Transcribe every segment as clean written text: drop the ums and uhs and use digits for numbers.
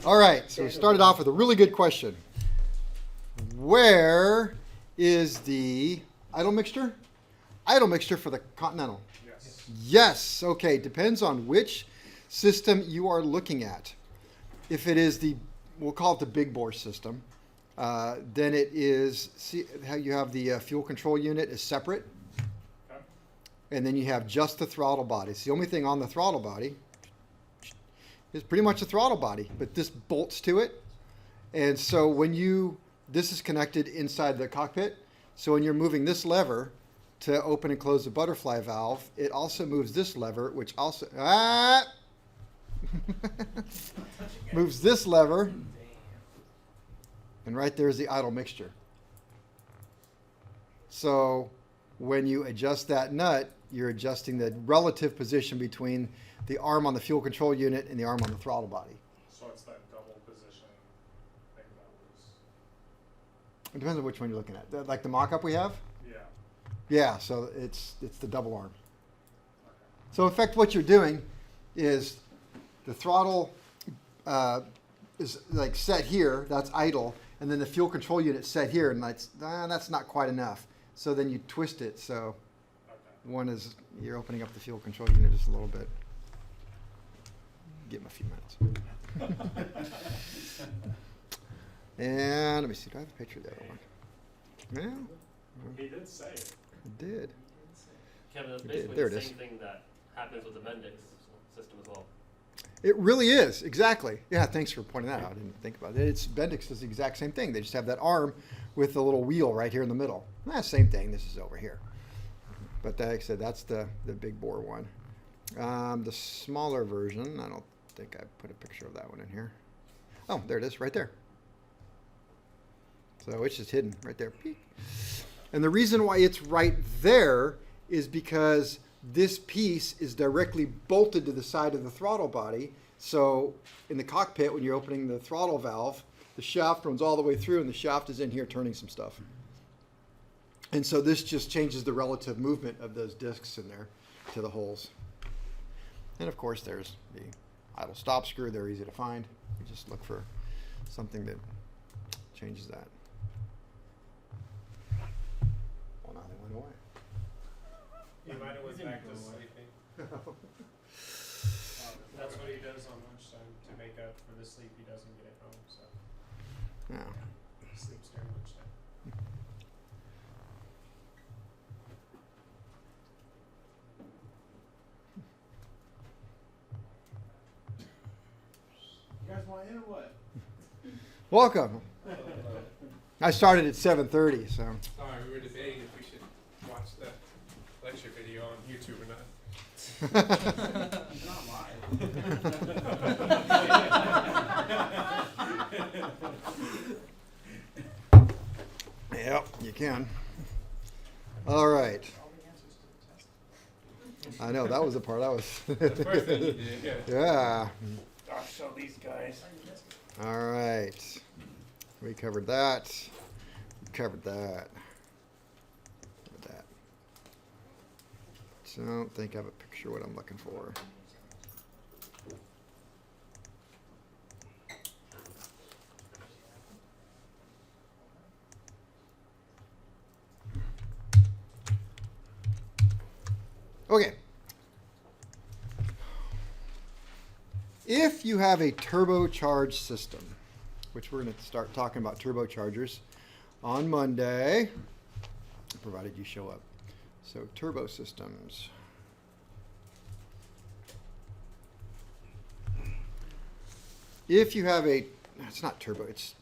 All right, so we started off with a really good question. Where is the idle mixture? Idle mixture for the Continental. Yes. Yes, okay, depends on which system you are looking at. If it is the, we'll call it the big bore system, then it is, see how you have the fuel control unit is separate, Okay. and then you have just the throttle body. It's the only thing on the throttle body is pretty much a throttle body, but this bolts to it. And so when you, this is connected inside the cockpit, so when you're moving this lever to open and close the butterfly valve, it also moves this lever, which also, moves this lever, and right there is the idle mixture. So when you adjust that nut, you're adjusting the relative position between the arm on the fuel control unit and the arm on the throttle body. So it's that double position thing that was. It depends on which one you're looking at. Like the mock-up we have? Yeah. Yeah, so it's the double arm. Okay. So in fact, what you're doing is the throttle is like set here, that's idle, and then the fuel control unit set here, and that's not quite enough. So then you twist it, so Okay. one is, you're opening up the fuel control unit just a little bit. Give him a few minutes. And let me see, do I have a picture of the other one? Yeah, He did say it. I did. Kevin, that's It did. basically There the it is. same thing that happens with the Bendix system as well. It really is, exactly. Yeah, thanks for pointing that out. I didn't think about it. It's Bendix does the exact same thing. They just have that arm with the little wheel right here in the middle. Same thing. This is over here. But like I said, that's the big bore one. The smaller version, I don't think I put a picture of that one in here. Oh, there it is, right there. So it's just hidden right there. Peek. And the reason why it's right there is because this piece is directly bolted to the side of the throttle body. So in the cockpit, when you're opening the throttle valve, the shaft runs all the way through, and the shaft is in here turning some stuff. And so this just changes the relative movement of those discs in there to the holes. And of course, there's the idle stop screw. They're easy to find. You just look for something that changes that. Well, now they went away. He might have went back to sleeping. That's what he does on lunchtime to make up for the sleep he doesn't get at home. So Yeah. he sleeps during lunchtime. You guys want in or what? Welcome. I started at 7:30, so. Sorry, we were debating if we should watch the lecture video on YouTube or not. It's not live. Yep, you can. All right. I know, that was the part I was. The first thing you did, yeah. Yeah. I'll show these guys. All right. We covered that. We covered that. Covered that. So I don't think I have a picture of what I'm looking for. Okay. If you have a turbocharged system, which we're going to start talking about turbochargers on Monday, provided you show up. So turbo systems. If you have a, it's not turbo, it's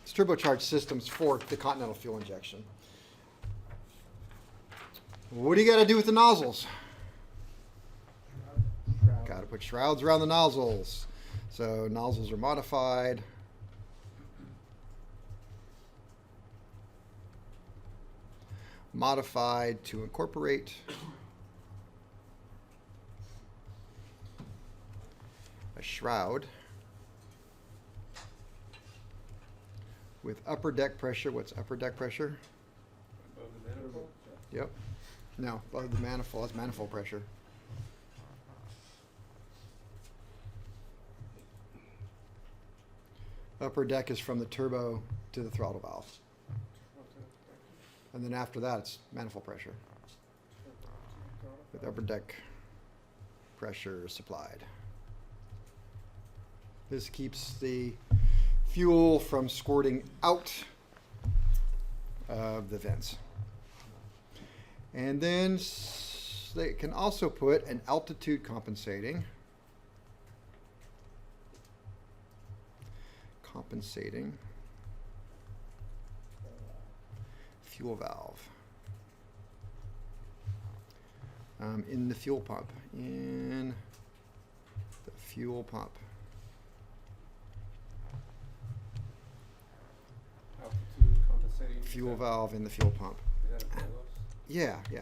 turbocharged systems for the Continental fuel injection. What do you got to do with the nozzles? Got to put shrouds around the nozzles. So nozzles are modified. Modified to incorporate a shroud with upper deck pressure. What's upper deck pressure? Above the manifold? Yep. No, above the manifold. That's manifold pressure. Upper deck is from the turbo to the throttle valve. And then after that, it's manifold pressure with upper deck pressure supplied. This keeps the fuel from squirting out of the vents. And then they can also put an altitude compensating fuel valve in the fuel pump. Altitude compensating. Fuel valve in the fuel pump. Is that bellows? Yeah. I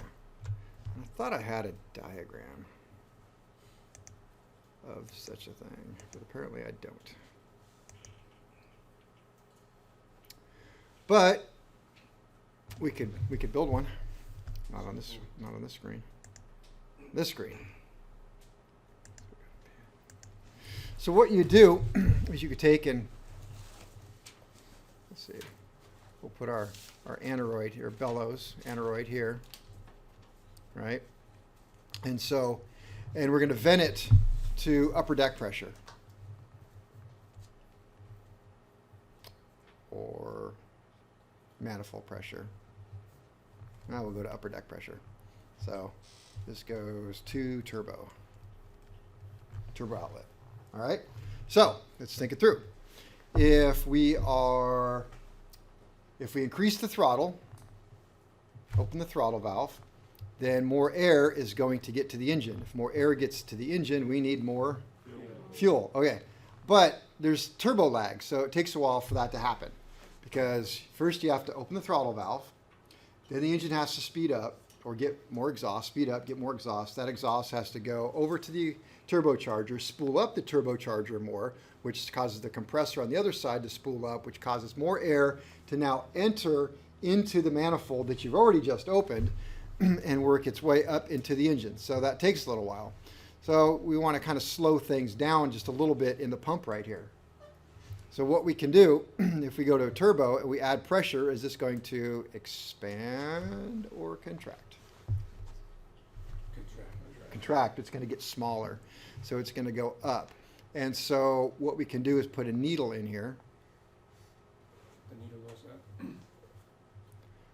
thought I had a diagram of such a thing, but apparently I don't. But we could build one. Not on this screen. This screen. So what you do is you could take and let's see. We'll put our aneroid here, bellows aneroid here, right? And we're going to vent it to upper deck pressure, or manifold pressure. Now we'll go to upper deck pressure. So this goes to turbo outlet. All right. So let's think it through. If we increase the throttle, open the throttle valve, then more air is going to get to the engine. If more air gets to the engine, we need more fuel. Okay. But there's turbo lag, so it takes a while for that to happen. Because first you have to open the throttle valve, then the engine has to speed up or get more exhaust, speed up, get more exhaust. That exhaust has to go over to the turbocharger, spool up the turbocharger more, which causes the compressor on the other side to spool up, which causes more air to now enter into the manifold that you've already just opened and work its way up into the engine. So that takes a little while. So we want to kind of slow things down just a little bit in the pump right here. So what we can do, if we go to a turbo and we add pressure, is this going to expand or contract? Contract. It's going to get smaller. So it's going to go up. And so what we can do is put a needle in here. The needle goes up.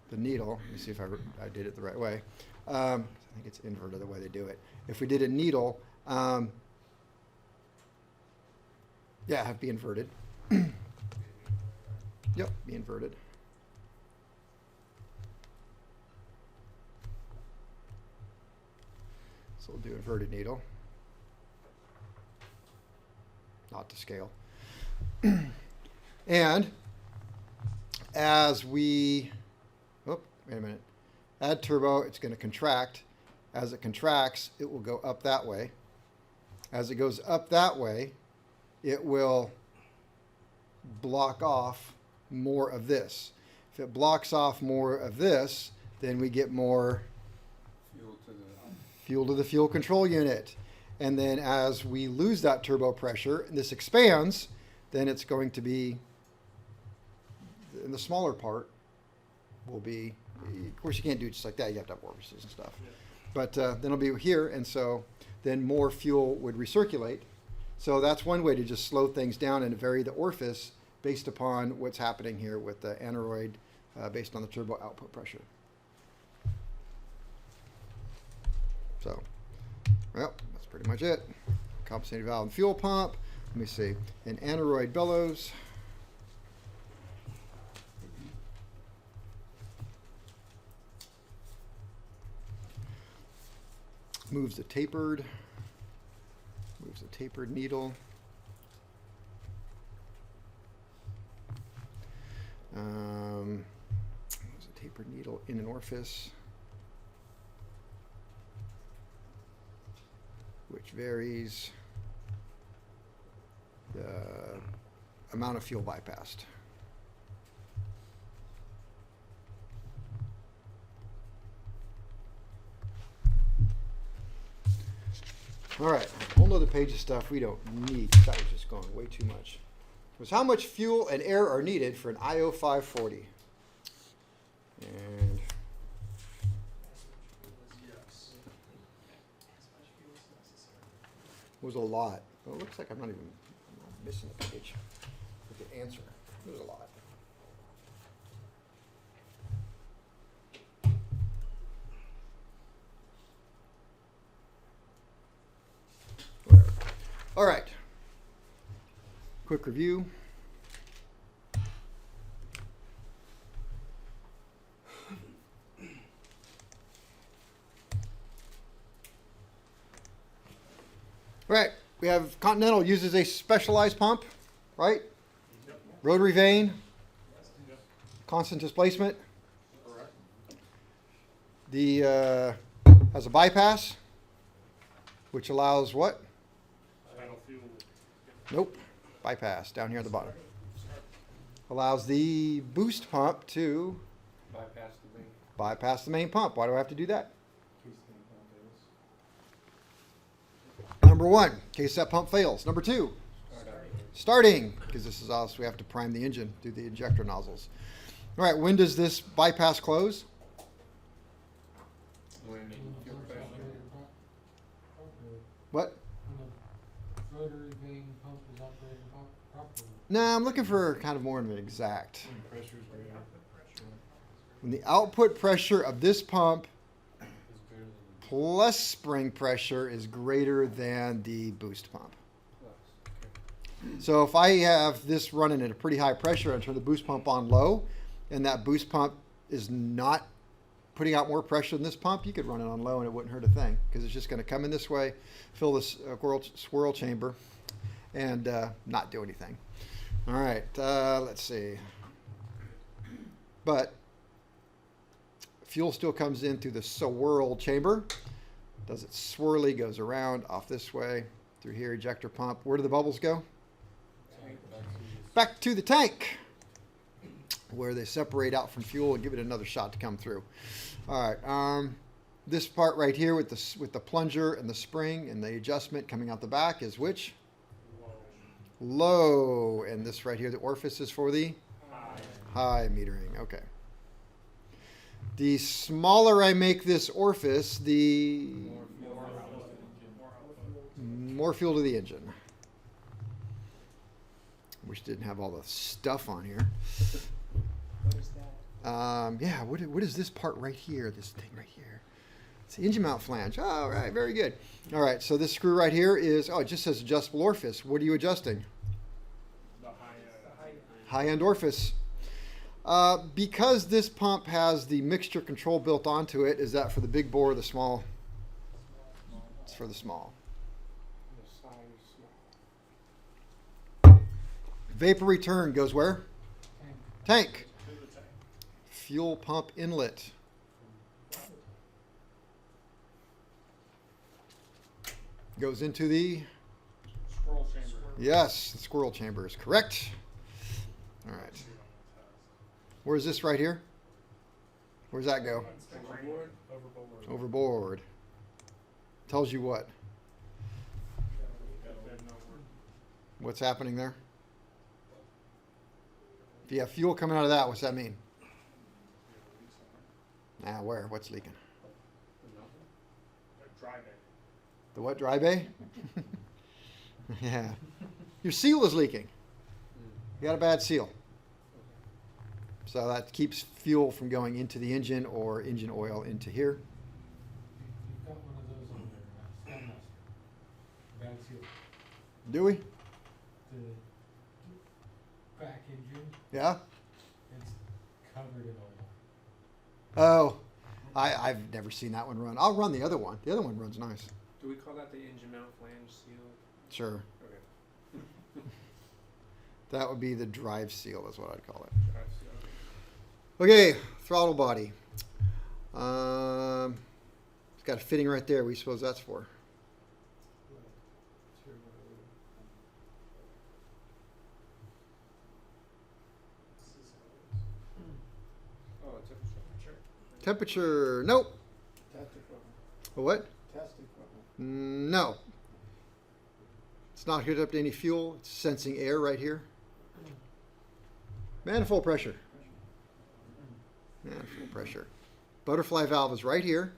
The needle, let me see if I did it the right way. I think it's inverted the way they do it. If we did a needle, yeah, have it be inverted. Yep, be inverted. So we'll do inverted needle. Not to scale. And as we, wait a minute, add turbo, it's going to contract. As it contracts, it will go up that way. As it goes up that way, it will block off more of this. If it blocks off more of this, then we get more fuel to the fuel control unit. And then as we lose that turbo pressure and this expands, then it's going to be, in the smaller part will be, of course you can't do it just like that, you have to have orifices and stuff. Yeah. But then it'll be here, and so then more fuel would recirculate. So that's one way to just slow things down and vary the orifice based upon what's happening here with the aneroid based on the turbo output pressure. So, well, that's pretty much it. Compensating valve and fuel pump. Let me see. An aneroid bellows. Moves the tapered needle. Moves a tapered needle in an orifice, which varies the amount of fuel bypassed. All right, a whole nother page of stuff we don't need. That was just going way too much. was how much fuel and air are needed for an IO 540. And it was a lot. Well, it looks like I'm not missing a page with the answer. It was a lot. Whatever. All right. Quick review. Right, we have Continental uses a specialized pump, right? Rotary vane, constant displacement. Correct. The has a bypass, which allows what? Tidal fuel. Nope, bypass down here at the bottom. Allows the boost pump to Bypass the main. bypass the main pump. Why do I have to do that? Case the main pump fails. Number one, in case that pump fails. Number two, Starting. starting, because this is us, we have to prime the engine through the injector nozzles. All right, when does this bypass close? When fuel pressure. What? When the rotary vane pump is operating properly. No, I'm looking for kind of more of an exact. When pressure's greater. When the output pressure of this pump Is greater than plus spring pressure is greater than the boost pump. plus. Okay. So if I have this running at a pretty high pressure and turn the boost pump on low, and that boost pump is not putting out more pressure than this pump, you could run it on low and it wouldn't hurt a thing, because it's just going to come in this way, fill this swirl chamber, and not do anything. All right, let's see. But fuel still comes in through the swirl chamber. Does it swirly, goes around, off this way, through here, ejector pump. Where do the bubbles go? Back to the tank, where they separate out from fuel and give it another shot to come through. All right, this part right here with the plunger and the spring and the adjustment coming out the back is which? Low. And this right here, the orifice is for the high metering. Okay. The smaller I make this orifice, the more fuel to the engine. Wish it didn't have all the stuff on here. What is that? Yeah, what is this part right here? This thing right here. It's the engine mount flange. Oh, all right, very good. All right, so this screw right here is, oh, it just says adjustable orifice. What are you adjusting? The high. High end orifice. Because this pump has the mixture control built onto it, is that for the big bore or the small? It's for the small. The size. Vapor return goes where? Tank. Tank. Fuel pump inlet. Goes into the, Scroll chamber. yes, the squirrel chamber is correct. All right. Where's this right here? Where's that go? Overboard. Overboard. Overboard. Tells you what? What's happening there? If you have fuel coming out of that, what's that mean? Ah, where? What's leaking? Dry bay. The what? Dry bay? Yeah. Your seal is leaking. You got a bad seal. So that keeps fuel from going into the engine or engine oil into here. You've got one of those on there, Stem Master. Bad seal. Do we? The back engine, Yeah? it's covered in oil. Oh, I've never seen that one run. I'll run the other one. The other one runs nice. Do we call that the engine mount flange seal? Sure. Okay. That would be the drive seal is what I'd call it. Drive seal. Okay, throttle body. It's got a fitting right there. What do you suppose that's for? Oh, temperature. Temperature. Nope. Test equipment. A what? Test equipment. No. It's not hooked up to any fuel. It's sensing air right here. Manifold pressure. Manifold pressure. Butterfly valve is right here.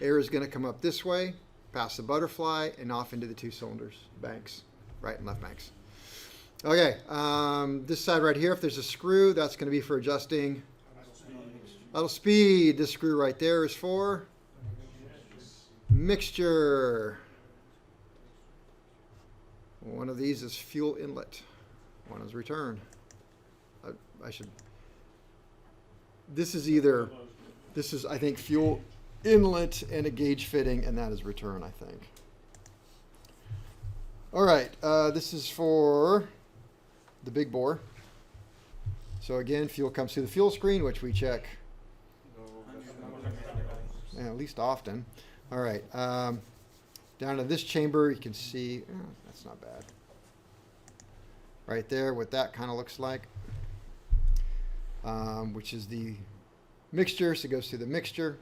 Air is going to come up this way, past the butterfly, and off into the two cylinders, banks, right and left banks. Okay, this side right here, if there's a screw, that's going to be for adjusting idle speed. This screw right there is for mixture. One of these is fuel inlet. One is return. I should. This is either. This is, I think, fuel inlet and a gauge fitting, and that is return, I think. All right, this is for the big bore. So again, fuel comes through the fuel screen, which we check at least often. All right, down to this chamber, you can see, that's not bad. Right there, what that kind of looks like, which is the mixture, so it goes through the mixture,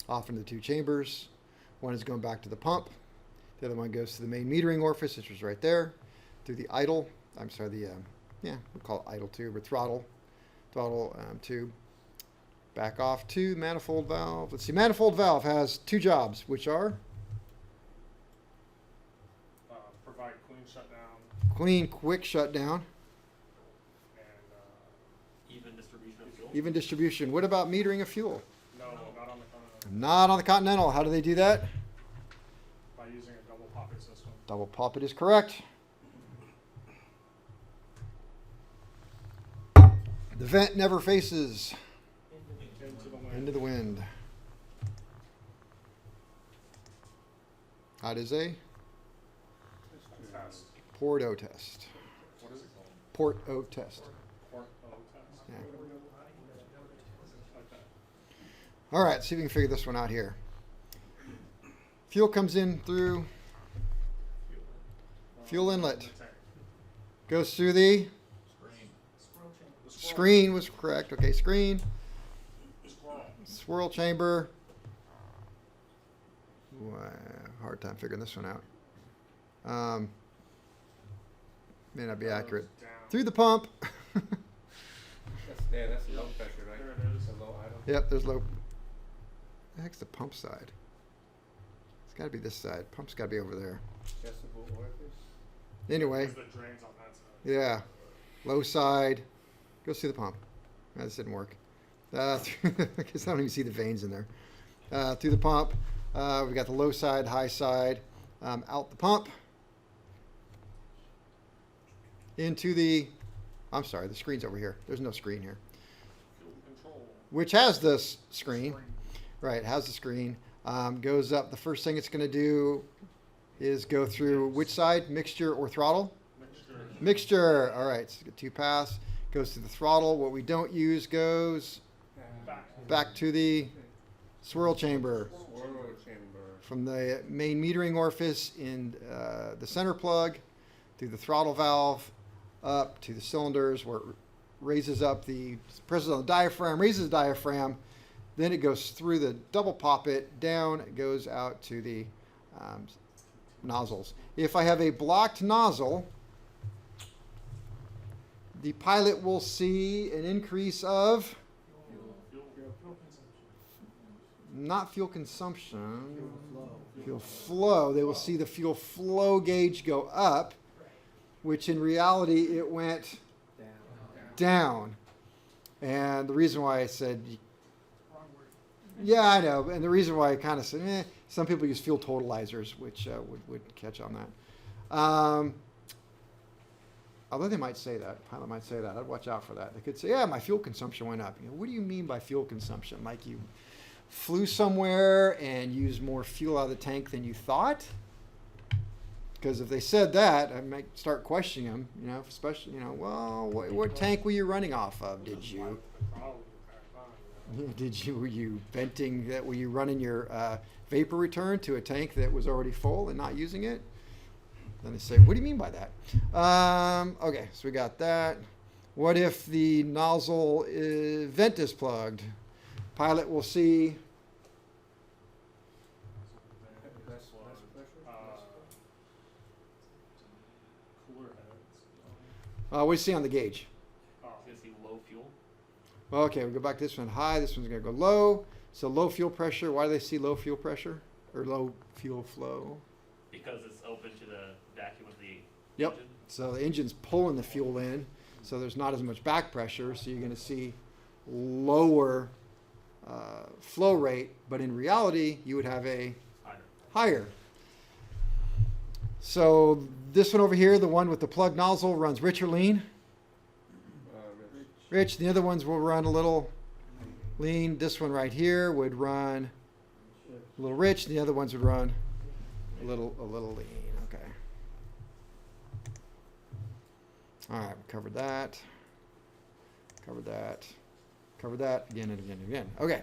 off into the two chambers. One is going back to the pump. The other one goes to the main metering orifice, which is right there, through the idle. I'm sorry, the we call it idle tube or throttle tube. Back off to manifold valve. Let's see, manifold valve has two jobs, which are Provide clean shutdown clean, quick shutdown, and Even distribution of fuel. even distribution. What about metering of fuel? no, not on the Continental. Not on the Continental. How do they do that? By using a double poppet system. Double poppet is correct. The vent never faces Into the wind. into the wind. That is a Test. port O test. What is it called? Port O test. Port O test. Yeah. Okay. All right, see if we can figure this one out here. Fuel comes in through fuel inlet. The tank. Goes through the screen was correct. Okay, screen. Swirl chamber. Ooh, hard time figuring this one out. May not be accurate. Down. Through the pump. That's low pressure, right? There it is. The low idle. Yep, there's low. The heck's the pump side? It's got to be this side. Pump's got to be over there. Adjustable orifice. Anyway, There's the drains on that side. yeah, low side. Goes through the pump. This didn't work. I guess I don't even see the veins in there. Through the pump. We got the low side, high side. Out the pump. Into the. I'm sorry, the screen's over here. There's no screen here. Fuel control. Which has this screen. Right, has the screen. Goes up. The first thing it's going to do is go through which side? Mixture or throttle? Mixture. Mixture. All right, so two pass. Goes to the throttle. What we don't use goes back to the swirl chamber. Swirl chamber. From the main metering orifice in the center plug through the throttle valve up to the cylinders where it raises up the presses on the diaphragm, raises the diaphragm. Then it goes through the double poppet down. It goes out to the nozzles. If I have a blocked nozzle, the pilot will see an increase of not fuel consumption, fuel flow. They will see the fuel flow gauge go up, which in reality it went down. And the reason why I said, yeah, I know, and the reason why I kind of said, some people use fuel totalizers, which would catch on that. Although they might say that, pilot might say that, I'd watch out for that. They could say, yeah, my fuel consumption went up. You know, what do you mean by fuel consumption? Like you flew somewhere and used more fuel out of the tank than you thought? Because if they said that, I might start questioning them, you know, especially, you know, well, what tank were you running off of? Did you, were you venting that, were you running your vapor return to a tank that was already full and not using it? Then they say, what do you mean by that? Okay, so we got that. What if the nozzle vent is plugged? Pilot will see Less pressure. What do you see on the gauge? Oh, So you see low fuel. Okay, we go back to this one high. This one's going to go low. So low fuel pressure. Why do they see low fuel pressure or low fuel flow? Because it's open to the vacuum of the Yep. engine. So the engine's pulling the fuel in, so there's not as much back pressure. So you're going to see lower flow rate, but in reality, you would have a Higher. higher. So this one over here, the one with the plug nozzle, runs rich or lean. Rich. The other ones will run a little lean. This one right here would run a little rich. The other ones would run a little lean. Okay. All right, covered that. Covered that. Covered that again and again and again. Okay.